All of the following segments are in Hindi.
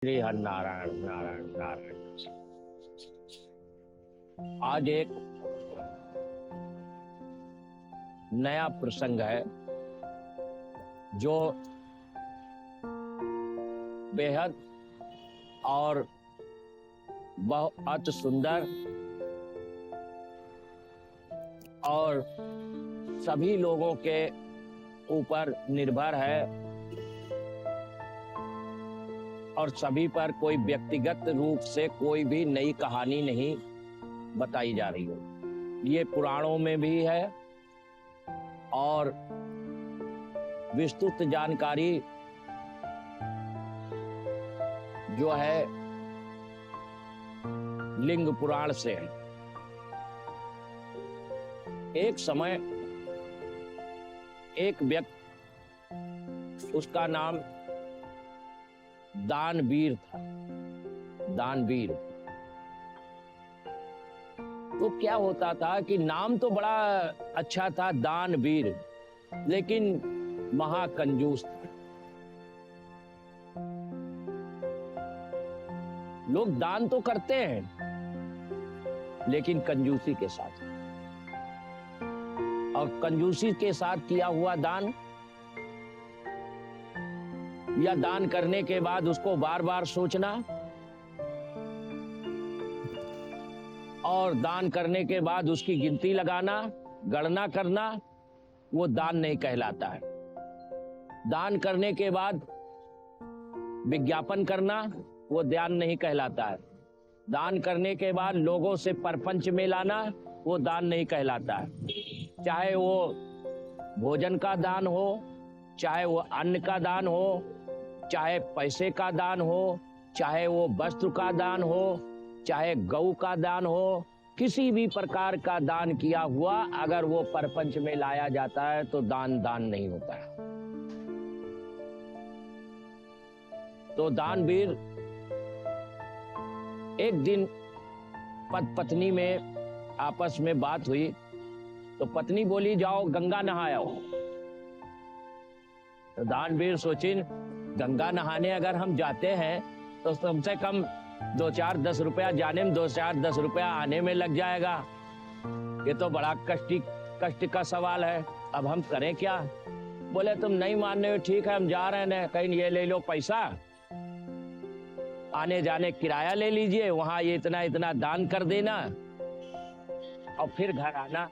श्री हर नारायण नारायण नारायण। आज एक नया प्रसंग है जो बेहद और बहुत सुंदर और सभी लोगों के ऊपर निर्भर है और सभी पर कोई व्यक्तिगत रूप से कोई भी नई कहानी नहीं बताई जा रही है। ये पुराणों में भी है और विस्तृत जानकारी जो है लिंग पुराण से है। एक समय एक व्यक्ति, उसका नाम दानवीर था। दानवीर तो क्या होता था कि नाम तो बड़ा अच्छा था दानवीर, लेकिन महाकंजूस था। लोग दान तो करते हैं लेकिन कंजूसी के साथ, और कंजूसी के साथ किया हुआ दान या दान करने के बाद उसको बार बार सोचना और दान करने के बाद उसकी गिनती लगाना, गणना करना, वो दान नहीं कहलाता है। दान करने के बाद विज्ञापन करना, वो दान नहीं कहलाता है। दान करने के बाद लोगों से परपंच में लाना, वो दान नहीं कहलाता है। चाहे वो भोजन का दान हो, चाहे वो अन्न का दान हो, चाहे पैसे का दान हो, चाहे वो वस्त्र का दान हो, चाहे गौ का दान हो, किसी भी प्रकार का दान किया हुआ अगर वो परपंच में लाया जाता है तो दान नहीं होता है। तो दानवीर एक दिन पत्नी में आपस में बात हुई तो पत्नी बोली जाओ गंगा नहाओ। तो दानवीर सोचिन गंगा नहाने अगर हम जाते हैं तो कम से कम 2-4-10 रुपया जाने में, 2-4-10 रुपया आने में लग जाएगा। ये तो बड़ा कष्ट का सवाल है, अब हम करें क्या? बोले तुम नहीं मान रहे हो, ठीक है हम जा रहे हैं, कहीं ये ले लो पैसा, आने जाने किराया ले लीजिए, वहां ये इतना इतना दान कर देना और फिर घर आना।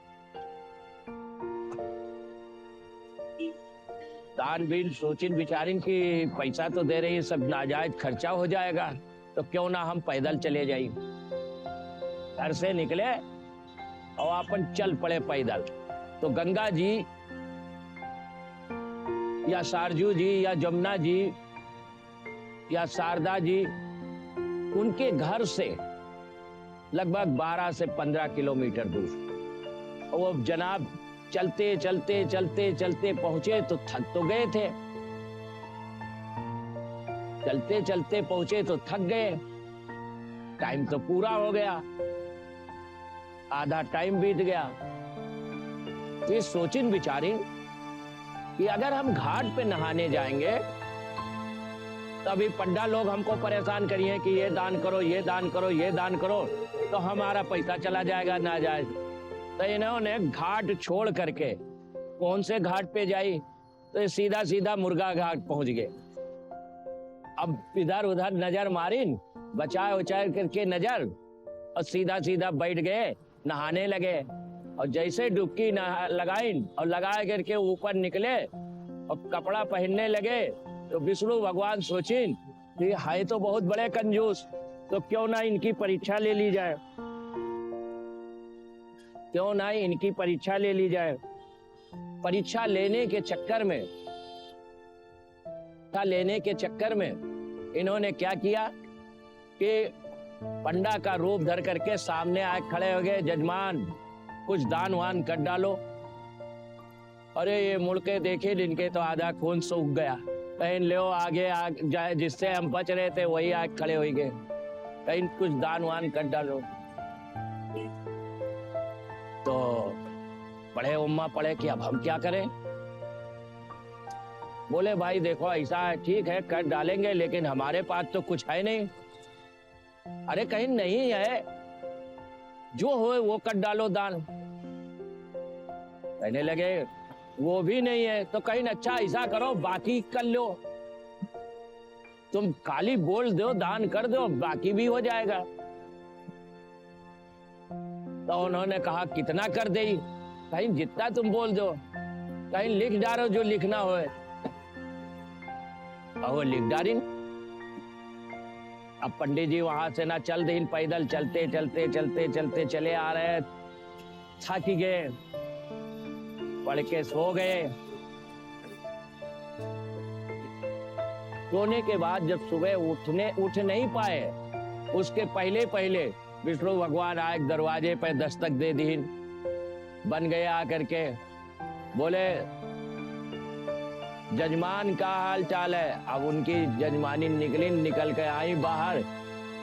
दानवीर सोचिन विचारिन कि पैसा तो दे रही है, सब नाजायज खर्चा हो जाएगा, तो क्यों ना हम पैदल चले जाइए। घर से निकले और अपन चल पड़े पैदल। तो गंगा जी या सरजू जी या जमुना जी या शारदा जी, उनके घर से लगभग 12 से 15 किलोमीटर दूर। और वो जनाब चलते चलते चलते चलते पहुंचे तो थक तो गए थे, चलते चलते पहुंचे तो थक गए। टाइम तो पूरा हो गया, आधा टाइम बीत गया। तो ये सोचिन विचारिन कि अगर हम घाट पे नहाने जाएंगे तो अभी पड्डा लोग हमको परेशान करिए कि ये दान करो, ये दान करो, ये दान करो, तो हमारा पैसा चला जाएगा नाजायज। तो इन्होंने घाट छोड़ करके कौन से घाट पे जाई, तो सीधा सीधा मुर्गा घाट पहुंच गए। अब इधर उधर नजर मारिन, बचाए उचाए करके नजर, और सीधा सीधा बैठ गए, नहाने लगे। और जैसे डुबकी लगाइन और लगा करके ऊपर निकले और कपड़ा पहनने लगे तो विष्णु भगवान सोचिन कि है तो बहुत बड़े कंजूस, तो क्यों ना इनकी परीक्षा ले ली जाए, क्यों ना इनकी परीक्षा ले ली जाए। परीक्षा लेने के चक्कर में इन्होंने क्या किया कि पंडा का रूप धर करके सामने आए खड़े हो गए, जजमान कुछ दान वान कर डालो। अरे ये मुड़ के देखे, इनके तो आधा खून सूख गया। कहीं लो आगे जाए, जिससे हम बच रहे थे वही आग खड़े हो गए, कहीं कुछ दान वान कर डालो। तो बड़े उम्मा पड़े कि अब हम क्या करें। बोले भाई देखो ऐसा है, ठीक है कर डालेंगे, लेकिन हमारे पास तो कुछ है नहीं। अरे कहीं नहीं है, जो हो वो कर डालो दान। कहने लगे वो भी नहीं है तो कहीं अच्छा ऐसा करो बाकी कर लो, तुम खाली बोल दो दान कर दो बाकी भी हो जाएगा। तो उन्होंने कहा कितना कर दे, कहीं जितना तुम बोल दो, कहीं लिख डालो जो लिखना हो। और वो लिख डाली। अब पंडित जी वहां से ना चल दिन, पैदल चलते चलते चलते चलते चले आ रहे, थक गए, पढ़ के सो गए। सोने के बाद जब सुबह उठ नहीं पाए, उसके पहले पहले विष्णु भगवान आए, दरवाजे पे दस्तक दे दी, बन गए आकर के, बोले जजमान का हाल चाल है। अब उनकी जजमानी निकल के आई बाहर,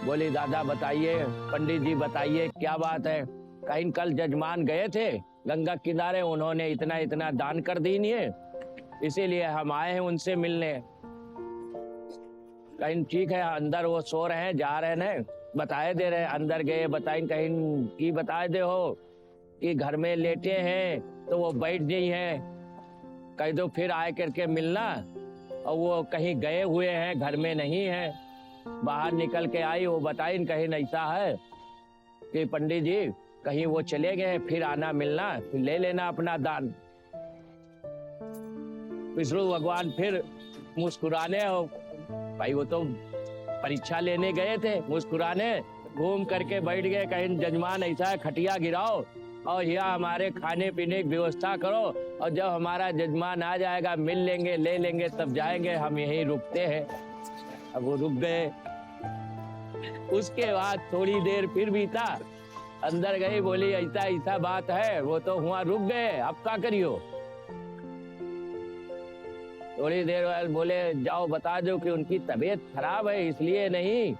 बोली दादा बताइए, पंडित जी बताइए क्या बात है। कहीं कल जजमान गए थे गंगा किनारे, उन्होंने इतना इतना दान कर दी नहीं है, इसीलिए हम आए हैं उनसे मिलने। कहीं ठीक है, अंदर वो सो रहे हैं, जा रहे हैं, बताए दे रहे, अंदर गए बताए, कहीं की बताए दे हो कि घर में लेटे हैं तो वो बैठ गई है, कह दो फिर आए करके मिलना। और वो कहीं गए हुए हैं, घर में नहीं है। बाहर निकल के आई, वो बताई कहीं ऐसा है कि पंडित जी कहीं वो चले गए, फिर आना मिलना, फिर ले लेना अपना दान। विष्णु भगवान फिर मुस्कुराने हो, भाई वो तो परीक्षा लेने गए थे, मुस्कुराने घूम करके बैठ गए। कहीं जजमान ऐसा है खटिया गिराओ और यहाँ हमारे खाने पीने की व्यवस्था करो, और जब हमारा जजमान आ जाएगा मिल लेंगे, ले लेंगे, तब जाएंगे, हम यहीं रुकते हैं। अब वो रुक गए। उसके बाद थोड़ी देर फिर बीता, अंदर गई, बोली ऐसा ऐसा बात है, वो तो हुआ रुक गए, अब क्या करियो। थोड़ी देर बाद बोले जाओ बता दो कि उनकी तबीयत खराब है, इसलिए नहीं,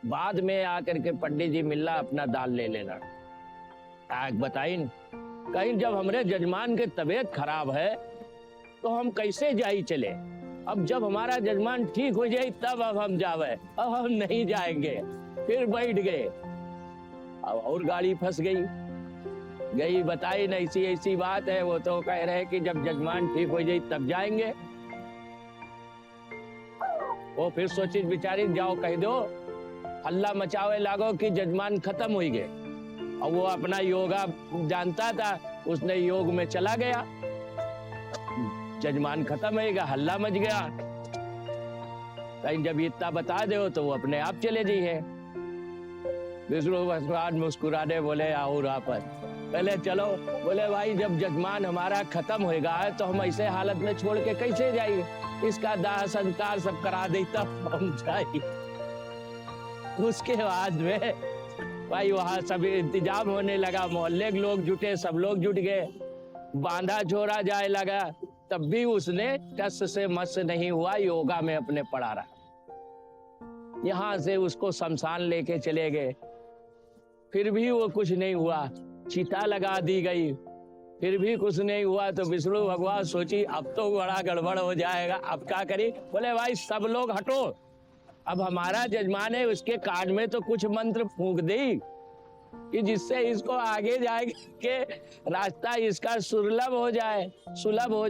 बाद में आकर के पंडित जी मिलना, अपना दान ले लेना। बताइन कहीं जब हमारे जजमान के तबीयत खराब है तो हम कैसे जाई चले, अब जब हमारा जजमान ठीक हो जाए तब अब हम जावे, अब हम नहीं जाएंगे। फिर बैठ गए, अब और गाड़ी फंस गई बताई न ऐसी ऐसी बात है, वो तो कह रहे कि जब जजमान ठीक हो जाए तब जाएंगे। वो फिर सोची बिचारी, जाओ कह दो, हल्ला मचावे लागो कि जजमान खत्म हो गए। और वो अपना योगा जानता था, उसने योग में चला गया, जजमान खत्म हो गया, हल्ला मच गया। कहीं जब इतना बता दो तो वो अपने आप चले जाइए। विष्णु भगवान मुस्कुराने बोले आओ पर पहले चलो। बोले भाई जब जजमान हमारा खत्म होएगा तो हम ऐसे हालत में छोड़ के कैसे जाइए, इसका दाह संस्कार सब करा दे तब हम जाइए। उसके बाद में भाई वहां सब इंतजाम होने लगा, मोहल्ले के लोग जुटे, सब लोग जुट गए, बांधा छोड़ा जाए लगा, तब भी उसने टस से मस नहीं हुआ, योगा में अपने पड़ा रहा। यहां से उसको शमशान लेके चले गए, फिर भी वो कुछ नहीं हुआ, चिता लगा दी गई, फिर भी कुछ नहीं हुआ। तो विष्णु भगवान सोची अब तो बड़ा गड़बड़ हो जाएगा, अब क्या करी। बोले भाई सब लोग हटो, अब हमारा जजमान है, उसके कान में तो कुछ मंत्र फूंक दी कि जिससे इसको आगे जाए के रास्ता इसका सुलभ हो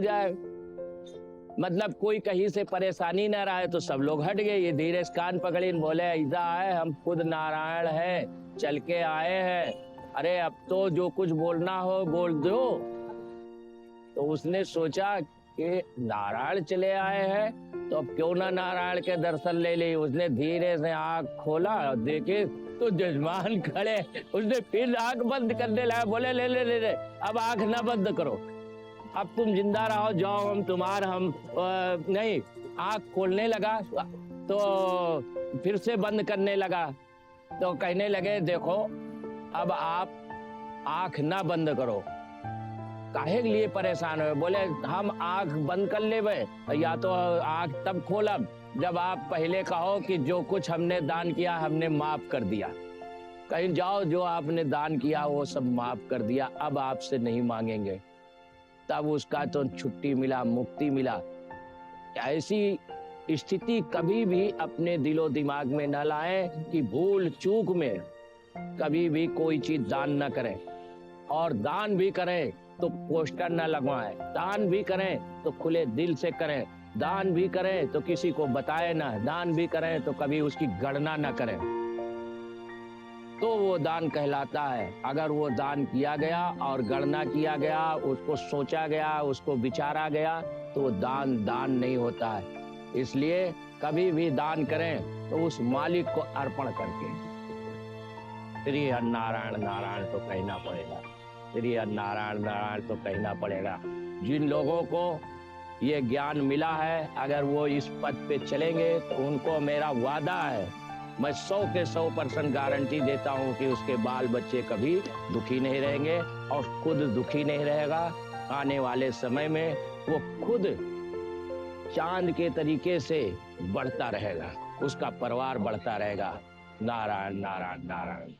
जाए, मतलब कोई कहीं से परेशानी ना रहे। तो सब लोग हट गए। ये धीरे से कान पकड़ी, बोले ऐसा है, हम खुद नारायण है, चल के आए हैं, अरे अब तो जो कुछ बोलना हो बोल दो। तो उसने सोचा कि नारायण चले आए हैं तो अब क्यों ना नारायण के दर्शन ले ले। उसने धीरे से आंख खोला और देखे तो जजमान खड़े। उसने फिर आंख बंद करने लगा, बोले ले ले ले ले, अब आंख ना बंद करो, अब तुम जिंदा रहो, जाओ हम तुम्हारा हम नहीं। आंख खोलने लगा तो फिर से बंद करने लगा। तो कहने लगे देखो अब आप आंख ना बंद करो, काहे के लिए परेशान हो। बोले हम आंख बंद कर लेवे, या तो आंख तब खोलब जब आप पहले कहो कि जो कुछ हमने दान किया हमने माफ कर दिया। कहीं जाओ, जो आपने दान किया वो सब माफ कर दिया, अब आपसे नहीं मांगेंगे। तब उसका तो छुट्टी मिला, मुक्ति मिला। ऐसी स्थिति कभी भी अपने दिलो दिमाग में न लाएं कि भूल चूक में कभी भी कोई चीज दान न करें, और दान भी करें तो पोस्टर न लगवाएं, दान भी करें तो खुले दिल से करें, दान भी करें तो किसी को बताए ना, दान भी करें तो कभी उसकी गणना न करें, तो वो दान कहलाता है। अगर वो दान किया गया और गणना किया गया, उसको सोचा गया, उसको विचारा गया, तो वो दान नहीं होता है। इसलिए कभी भी दान करें तो उस मालिक को अर्पण करके। श्री नारायण नारायण तो कहना पड़ेगा, श्री नारायण नारायण तो कहना पड़ेगा। जिन लोगों को ये ज्ञान मिला है, अगर वो इस पद पे चलेंगे तो उनको मेरा वादा है, मैं 100 के 100% गारंटी देता हूं कि उसके बाल बच्चे कभी दुखी नहीं रहेंगे और खुद दुखी नहीं रहेगा। आने वाले समय में वो खुद चांद के तरीके से बढ़ता रहेगा, उसका परिवार बढ़ता रहेगा। नारायण नारायण नारायण।